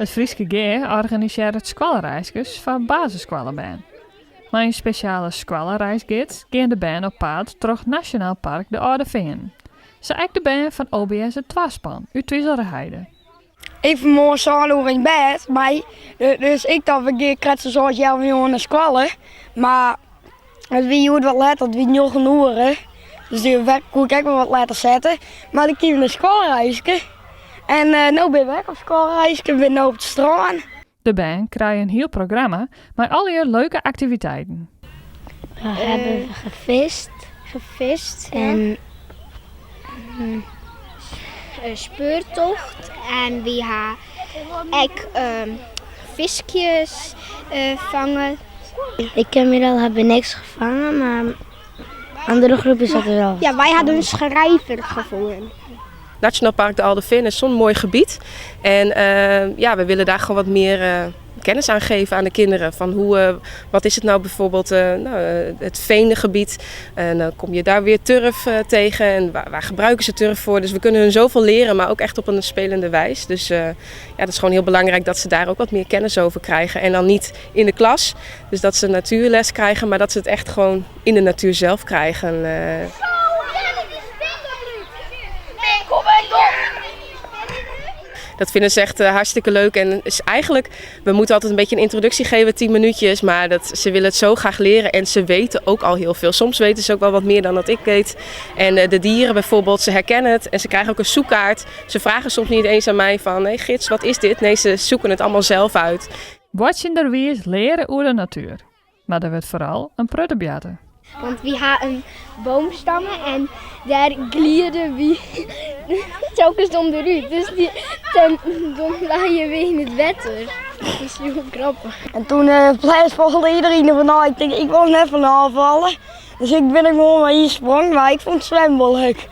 Het Frieske Geer organiseert schoolreisjes van basisscholenbaan. Maar een speciale schoolreisgids gaan de band op pad terug Nationaal Park de Oude Veen. Ze echt de band van OBS het Twaspan uit Twizzelderheide. Ik vermoor zo in bed, maar dus ik dacht ik krijg zoals jou weer naar school. Maar het wie wat later, het wie nog een uur. Dus die werk kon ik wel wat later zetten. Maar ik ging naar schoolreisje. En nu ben ik weg op schoolreisje, ben nu op het strand. De band krijgt een heel programma met allerlei leuke activiteiten. We hebben gevist en een speurtocht en we hebben ook visjes vangen. Ik heb niks gevangen, maar andere groepen zaten wel. Ja, wij hadden een schrijver gevonden. Nationaal Park de Oude Veen is zo'n mooi gebied. En we willen daar gewoon wat meer kennis aan geven aan de kinderen. Van wat is het nou bijvoorbeeld het veengebied. En dan kom je daar weer turf tegen. En waar gebruiken ze turf voor? Dus we kunnen hun zoveel leren, maar ook echt op een spelende wijs. Dus dat is gewoon heel belangrijk dat ze daar ook wat meer kennis over krijgen. En dan niet in de klas. Dus dat ze natuurles krijgen, maar dat ze het echt gewoon in de natuur zelf krijgen. Dat vinden ze echt hartstikke leuk. En is eigenlijk, we moeten altijd een beetje een introductie geven, 10 minuutjes. Maar ze willen het zo graag leren en ze weten ook al heel veel. Soms weten ze ook wel wat meer dan dat ik weet. En de dieren bijvoorbeeld, ze herkennen het en ze krijgen ook een zoekkaart. Ze vragen soms niet eens aan mij van, hey gids, wat is dit? Nee, ze zoeken het allemaal zelf uit. Watjenderwiers leren over de natuur. Maar er wordt vooral een pruttenbjaten. Want we hadden een boomstammen en daar glierden we telkens onderuit. Dus dan lag je weer in het water. Dat is heel grappig. En toen volgde iedereen ervan ik denk ik wil net van afvallen. Dus ik ben er gewoon maar hier sprong, maar ik vond het zwemmen wel leuk.